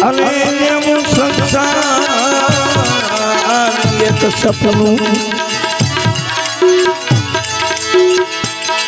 अरे એવું સંસાર એક સપનું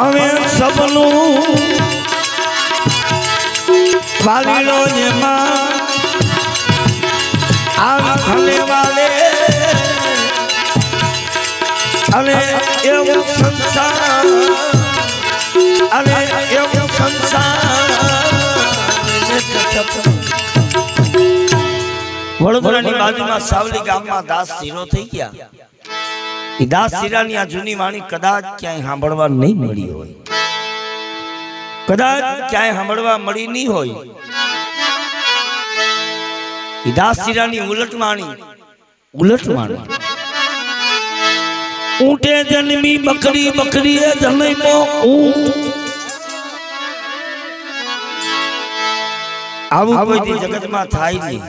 હવે સપનું વાલીનો જેમાં આમ ખલે વાલે અરે એવું સંસાર અરે એવું સંસાર એક સપનું વડોદરાની બાજુમાં સાવલી ગામમાં દાસ શીરો થઈ ગયા। એ દાસ શીરાની આ જૂની વાણી કદાચ ક્યાંય સાંભળવા નહીં મળી હોય, કદાચ ક્યાંય સાંભળવા મળી નહીં હોય। એ દાસ શીરાની ઉલટ વાણી ઊંટે જન્મી બકરી બકરીએ જન્મો ઊંટ। આવું કોઈ દી જગતમાં થાય નહીં।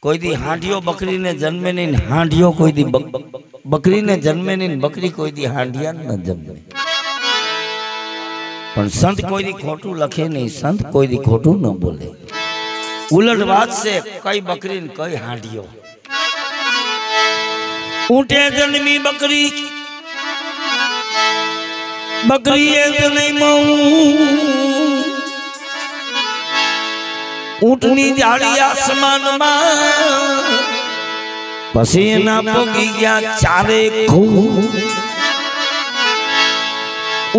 कोई दी हांडियो बकरी ने जन्मे नहीं, हांडियो कोई दी बकरी ने जन्मे नहीं, बकरी कोई दी हांडिया न जन्मे। पण संत कोई दी खोटू लखे नहीं, संत कोई दी खोटू न बोले। उलट बात से कई बकरी न कई हांडियो। ऊंटे जन्मी बकरी बकरी जन्मो ऊंटनी जाड़ी आसमान में पसीना पोगी गया चारे खूह।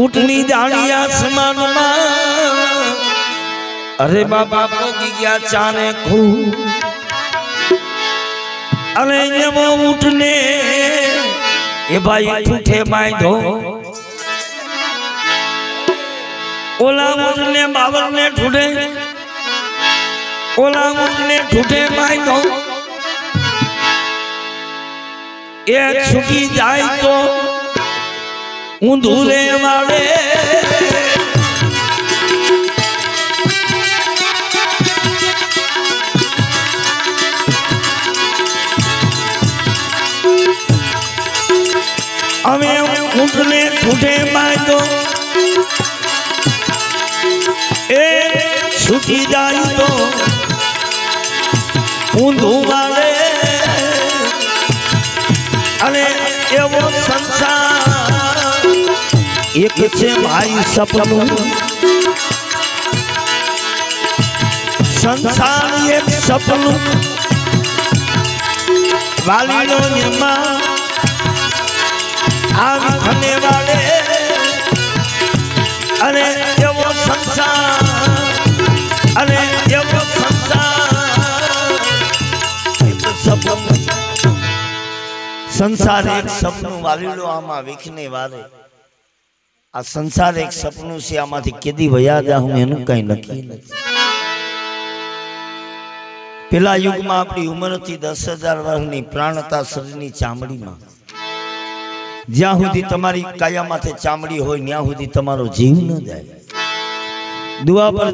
ऊंटनी जाड़ी आसमान में अरे बाबा पोगी गया चारे खूह। अरे ये वो ऊंटने ये भाई ठूठे बांधो, ओला ऊंटने बाबर ने ठूठे, ओला ऊंटने ठूठे बांधो। ये छुटी जाए तो ऊंधूरे वाले हमें ऊंटने ठूठे बांधो। ए छुटी जाए तो ऊंधू वाले अरे ये वो संसार एक से भाई सपनों, संसार एक सपनों वालियों ने मां आग खाने वाले अरे ये वो संसार अरे ये वो संसार एक सपनू वालीलो आमा विखने वारे। आ संसार एक सपनू से आमाथी केदी वया जाऊं एनु कई नक्की नथी। पेला युग में आपणी उमर थी 10,000 वर्षनी प्राणता शरीरनी चामड़ी में। ज्यां सुधी तमारी काया माथे चामड़ी होय न्या सुधी तमारो जीव न जाए। द्वापर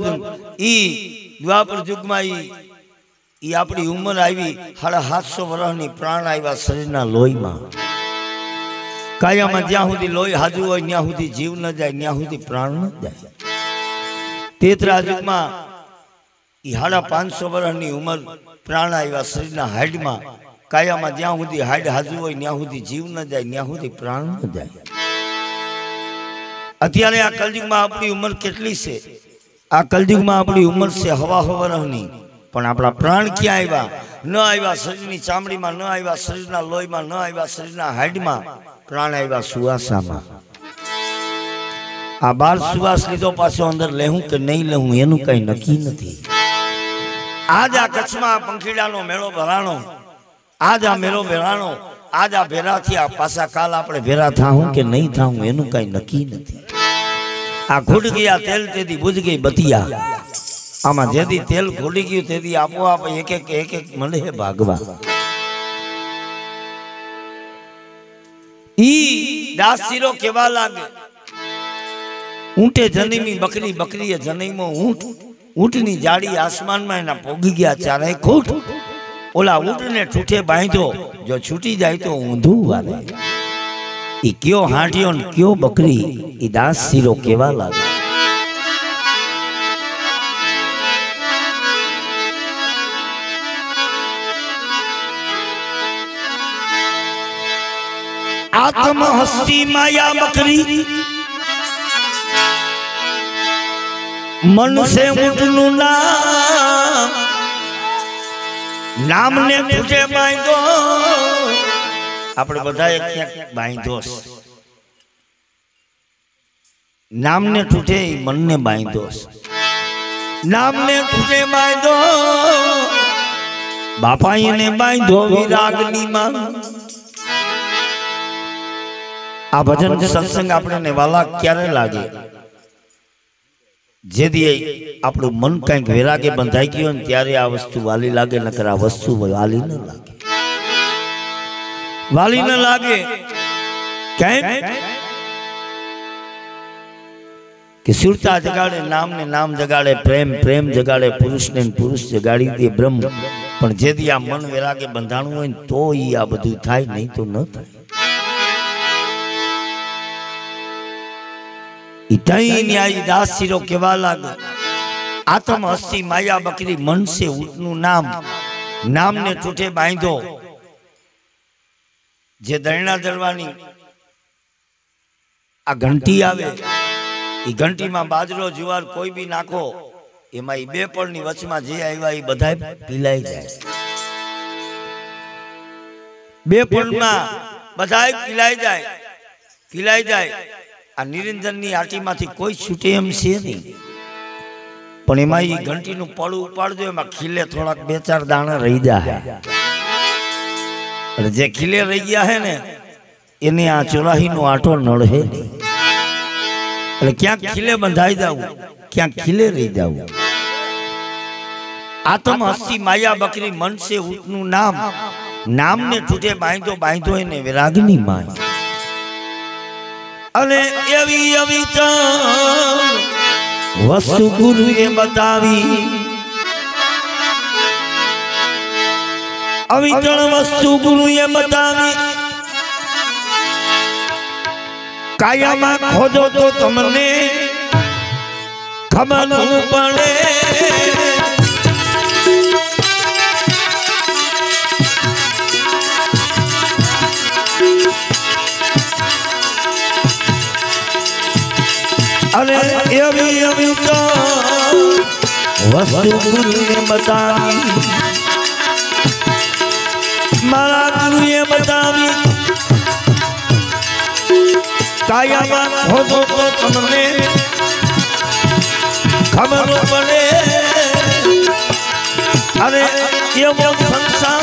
युग में ई आपणी उमर आई 750 वर्षनी प्राण आव्या शरीरना लोही में। काया में ज्यां सुधी लोही हाजू होय न्या सुधी जीव न जाए, न्या सुधी प्राण न जाए। तेतरा युग में ई 550 वर्षनी उमर प्राण आव्या शरीरना हाड में। काया में ज्यां सुधी हाड हाजू होय न्या सुधी जीव न जाए, न्या सुधी प्राण न जाए। अत्यारे आ कलयुग में आपणी उमर केटली छे? आ कलयुग में आपणी उमर से हवा वर्षनी, पण आपड़ा प्राण क्या आव्या न आव्या शरीरनी चामड़ी में, न आव्या शरीरना लोही में, न आव्या शरीरना हाड में, प्राण आव्या सुवासा में। आ 12 सुवास लीधो पाछो अंदर लेहूं के नहीं लेहूं एनु कई नक्की नथी। आज आ कच्छ में पंखीडानो मेळो भराणो, आज आ मेळो भराणो, आज आ भेरा थया, पाछा काल आपणे भेरा थाहूं के नहीं थाहूं एनु कई नक्की नथी। आ खुड गया तेल तेदी बुझ गई बतिया। आमा जेदी तेल खुली गयु तेदी आपोआप एक एक मळे भागवा। ई दासीरो केवा लागे? ऊंटे जन्मी बकरी बकरीए जन्मो ऊंट। ऊंटनी जाड़ी आसमान में एना पोगी गया चारे खूट। ओला ऊंट ने ठूठे बांधो, जो छूटी जाए तो ऊंधू वाले। ई क्यों हांडियो न क्यों बकरी? ई दासीरो केवा लागे? आत्म हस्ती माया बकरी मन से उठनु नाम ने तुझे बांधो આપણે બધાએ ક્યાંક બાંધો नाम ने तुझे मन ने बांधो नाम ने तुझे बांधो बापा ने बांधो विरागनी मां आ भजन सत्संग આપણે ને વાલા ક્યારે લાગે જેદી આપણું મન કંઈક વિરાગે બંધાઈ ગયું ને ત્યારે આ વસ્તુ વાલી લાગે નકર આ વસ્તુ વાલી ન લાગે વાલી ન લાગે કેમ कि सुरता जगाड़े नाम ने नाम जगाड़े प्रेम प्रेम जगाड़े पुरुष ने पुरुष जगाड़ी दे ब्रह्म पण जेदी आ मन विरागे बंधाणु होय तो ई आ बधु थाय नहीं तो न थाय इतई न्याय दास सिरो केवा लागे आत्म हस्ती माया बकरी मन से उठनु नाम नाम ने टूटे बांधो जे दरना दरवानी आ घंटी आवे ई घंटी में बाजरो जुवार कोई भी नाखो एमा ई बे पड़नी वच में जे आव्या ई बधाय पीलाई जाए बे पड़ में बधाय पीलाई जाए आ निरंजन नी आटी मांथी कोई छूटे एम छे नहीं पण एमा ई घंटी नु पड़ू उपाड़ दो एमा खिले थोड़ा बे चार दाणा रही जाए अरे जे खिले रही गया है ने एने आ चौराही नो आटो नड़े नहीं क्या खिले बंधाई जाऊ क्या खिले रही जाऊ आत्म हस्ती माया बकरी मन से उठनु नाम नाम ने टूटे बांधो बांधो ने विरागनी माय अरे एवी एवी वस्तु गुरु ए बतावी अवितरण वस्तु गुरु ए बतावी काया में खोजो तो तुमने खबर न पड़े अरे अभी तो वस्तु गुरु ने बतावी मारा गुरु ने बतावी काया हो तो तुमने खबर पड़े अरे ये वो संसार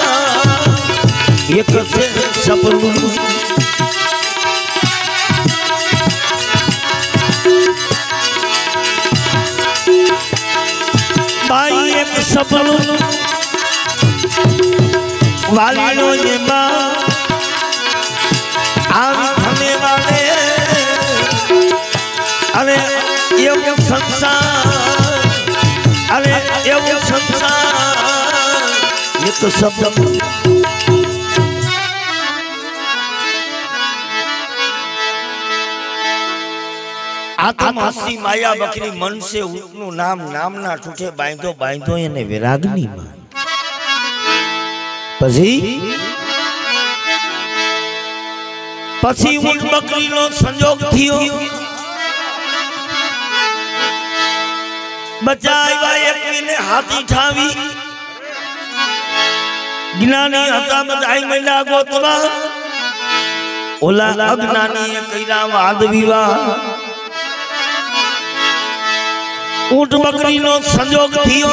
एक से सपनू भाई एक सपनू वाली नो ये मां आवी थमे वाले अरे ये वो संसार अरे ये वो संसार ये तो सब आत्म हस्ती माया बकरी मन से उठनु नाम नाम ना टूटे बांधो बांधो ने विरागनी मां पछी ऊंट बकरी नो संजोग थियो बचावा एक ने हाथी ठावी ज्ञानी हता बधाई मैला गोतवा ओला अज्ञानी कईरा वाद विवाह ऊंट बकरी नो संजोग थियो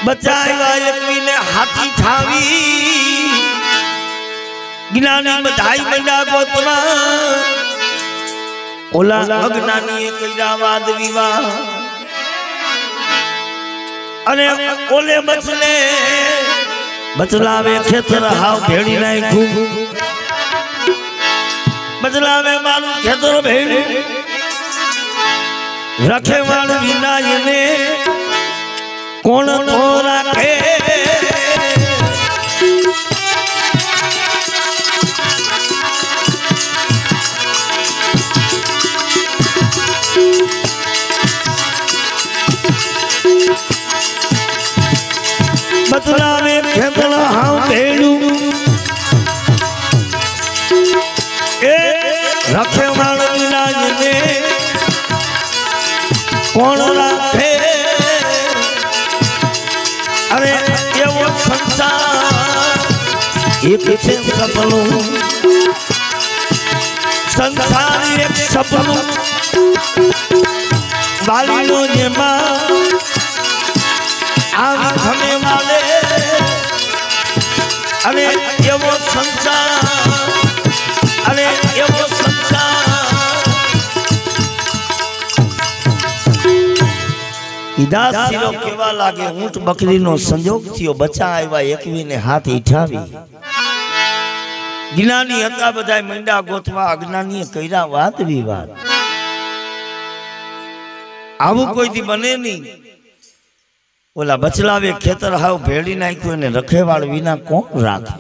बचावा एक ने हाथी ठावी ज्ञानी बधाई मैला गोतवा ओला अज्ञानी कईरा वाद विवाह अरे ओले बचलावे खेतर हाव भेड़ी नहीं खूब बचलावे मालू खेतर भेड़ी रखे वाल विना ने कौन तो राखे बदला में खेतला हाउ भेड़ू કોણ રાખે અરે એવો સંસાર એક છે સપનું સંસાર એક સપનું વાલીનો જેમાં આમ ખમે વાલે અરે એવો સંસાર અરે એવો સંસાર ઈદાસ શીરો કેવા લાગે ઊંટ બકરીનો સંજોગ થયો બચ્ચા આવ્યા એકવીને હાથ ઈઠાવી જ્ઞાની હતા બધા મંડા ગોતવા અજ્ઞાનીએ કર્યા વાત વિવાદ આવું કોઈથી બને નહીં ઓલા બચલાવે ખેતર હાવ ભેડી નાખ્યું અને રખેવાળ વિના કોણ રાખે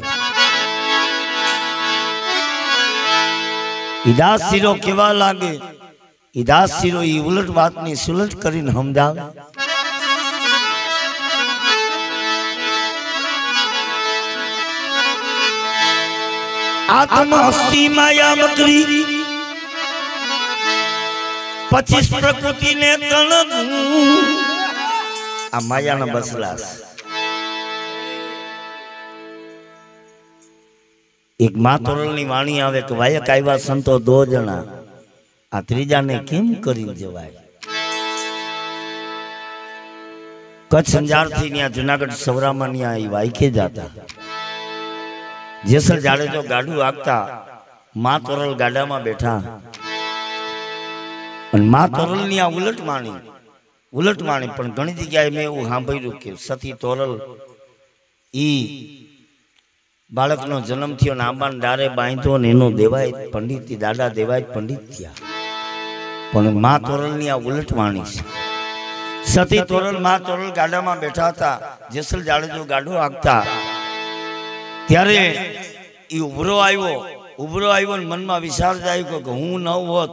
ઈદાસ શીરો કેવા લાગે ઈદાસ શીરો ઈ ઉલટ વાતની સુલટ કરીને સમજાવે આત્મ હસ્તી માયા બકરી 25 પ્રકૃતિને તણગું આ માયાના બસલાસ એક માતોરલની વાણી આવે કે વાયક આવ્યા સંતો 2 જણા આ ત્રીજાને કેમ કરી જવાય કચ્છ સંજારથી ત્યાં જુનાગઢ સૌરામાં ત્યાં એ વાયકે જતા જેસલ જાડેજો ગાડું આગતા માતોરલ ગાડામાં બેઠા અને માતોરલની આ ઉલટ માણી પણ ઘણી જગ્યાએ મેં એવું સાંભળ્યું કે સતી તોરલ ઈ બાળકનો જન્મ થયો ને આંબાને ડારે બાંધ્યો ને એનો દેવાય પંડિત દાદા દેવાય પંડિત થયા પણ મા તોરલની આ ઉલટ વાણી છે સતી તોરલ મા તોરલ ગાડામાં બેઠા હતા જેસલ જાડેજો ગાડો આગતા ત્યારે એ ઉભરો આવ્યો ને મનમાં વિચાર જાય કે હું ન હોત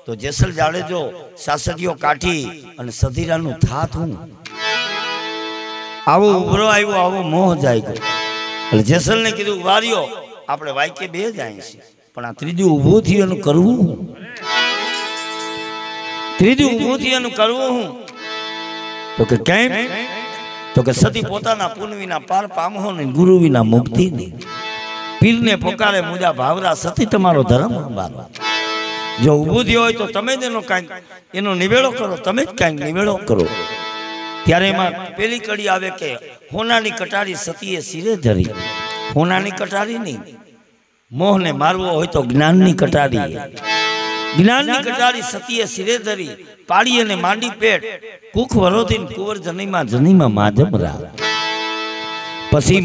તો જેસલ જાડેજો સાસરીઓ કાઠી અને સધીરાનું થાત હું આવો ઉભરો આવ્યો આવો મોહ જાય ગયો એટલે જેસલ ને કીધું વાર્યો આપણે વાયકે 2 જાય છે પણ આ ત્રીજું ઊભું થયું એનું કરવું હું તો કે કેમ તો કે સતી પોતાના પુન વિના પાર પામો ને ગુરુ વિના મુક્તિ નહીં પીરને પોકારે મુજા ભાવરા સતી તમારો ધર્મ સંભાળો જો ઊભું થયો હોય તો તમે જ એનો નિવેડો કરો તમે જ કાંઈક નિવેડો કરો ત્યારે એમાં પેલી કડી આવે કે હોનાની કટારી સતીએ સિરે ધરી હોનાની કટારી નહીં મોહને મારવો હોય તો જ્ઞાનની કટારી સતીએ સિરે ધરી પાડી અને માંડી પેટ કુખ વરોધી કુંવર જનીમાં માધમ રા પછી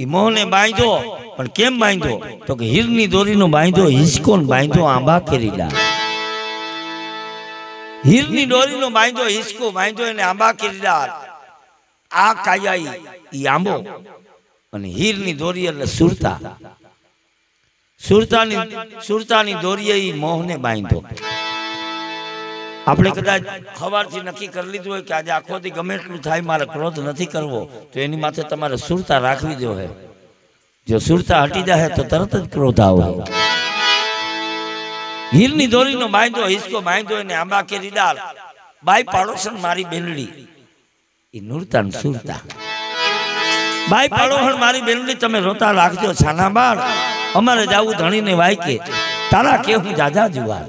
મોહને બાંધ્યો પણ કેમ બાંધ્યો તો કે હીરની દોરીનો બાંધ્યો હિસકોન બાંધ્યો આંબા કેરીડા હીરની દોરીનો બાંધ્યો હિસકો બાંધ્યો એને આંબા કેરીડા આ કાયા ઈ આંબો અને હીરની દોરી એટલે સુરતાની દોરીએ ઈ મોહને બાંધ્યો આપણે કદાચ સવારથી નક્કી કરી લીધું હોય કે આજે આખો દી ગમે એટલું થાય મારે ક્રોધ નથી કરવો તો એની માથે તમારે સુરતા રાખવી જોઈએ જો સુરતા હટી જાય તો તરત જ ક્રોધ આવે હીરની દોરીનો બાંધ્યો હિસકો બાંધ્યો એને આંબા કેરી ડાળ બાઈ પાડોશન મારી બેનડી એ નુરતા ને સુરતા બાઈ પાડોશન મારી બેનડી તમે રોતા રાખજો છાના બાળ અમારે જાવું ધણીને વાયકે તારા કે હું જાજા જુવાર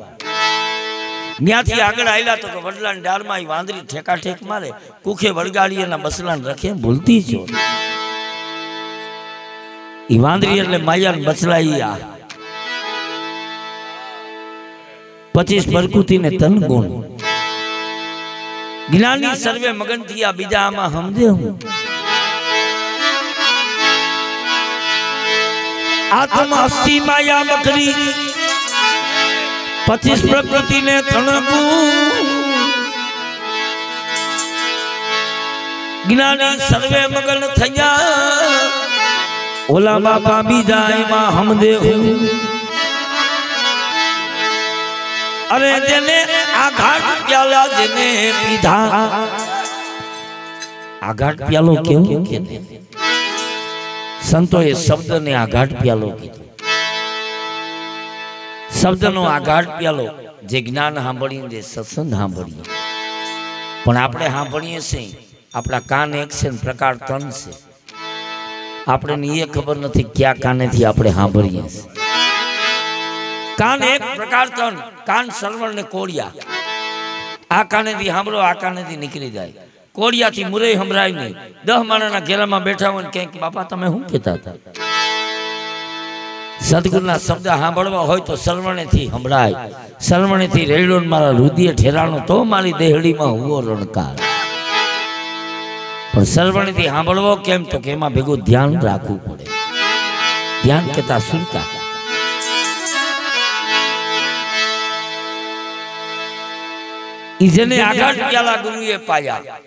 ત્યાંથી આગળ આવેલા તો વડલાની ડાળમાં એ વાંદરી ઠેક મારે કુખે વળગાડી એના બસલાને રખે ભૂલતી છો એ વાંદરી એટલે માયા બસલા આ 25 પ્રકૃતિ ને તન ગુણ જ્ઞાની સર્વે મગન થયા બીજા આમાં સમજે હું આત્મ અસ્થિ માયા બકરી 25 પ્રકૃતિ ને તણગું જ્ઞાની સર્વે મગન થયા ઓલા બાપા બીજા એમાં હમદે અરે જેને આઘાટ પ્યાલા જેને પીધા આઘાટ પ્યાલો કેવું કે સંતોએ શબ્દને આઘાટ પ્યાલો કીધો શબ્દનો આઘાટ પ્યાલો જે જ્ઞાન સાંભળીએ જે સત્સંગ સાંભળીએ પણ આપણે સાંભળીએ છીએ આપણા કાન એક છે ને પ્રકાર 3 છે આપણે એ ખબર નથી ક્યાં કાનેથી આપણે સાંભળીએ છીએ કાન એક પ્રકાર 3 કાન શ્રવણ ને કોળિયા આ કાનેથી સાંભળો આ કાનેથી નીકળી જાય કોળિયાથી મુરે સંભળાય નહીં 10 માણસના ઘેરામાં બેઠા હોય ને ક્યાંક બાપા તમે શું કહેતા હતા સદગુરુના શબ્દ સાંભળવા હોય તો શ્રવણેથી સંભળાય શ્રવણેથી રેડો મારા રુધિર ઠેરાણો તો મારી દેહડીમાં હુવો રણકાર પણ શ્રવણેથી સાંભળવો કેમ તો કે એમાં ભેગું ધ્યાન રાખવું પડે ધ્યાન કેતા સુનતા જેને આગળ ગયા ગુરુએ પાયા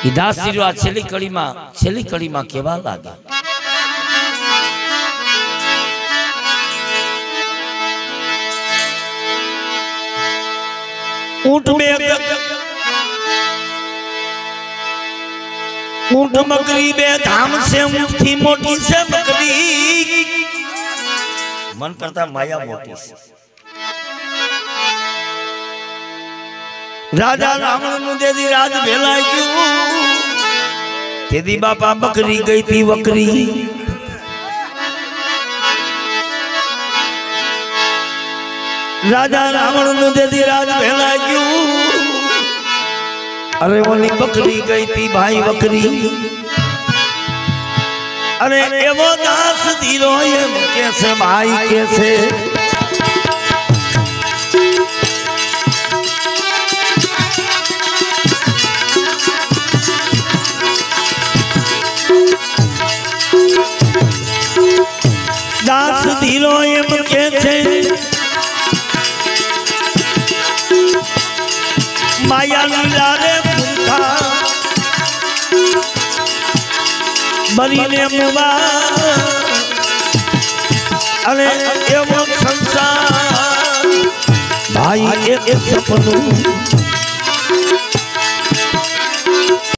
ઈ દાસ આ છેલ્લી કડીમાં કેવા લાગ્યા ऊंट बकरी बे धाम से थी मोटी से बकरी मन करता माया मोटी से राजा रावण नु दे दी राज भेला क्यों तेदी बापा बकरी गई थी वकरी राजा रावण नु दे दी राज भेला क्यों अरे ओली बकरी गई थी भाई वकरी अरे एवो दास धीरो एम कैसे भाई कैसे दास धीरो एम कैसे माया लारे भूखा मरी ने मुआ अरे एवं संसार भाई एक सपनू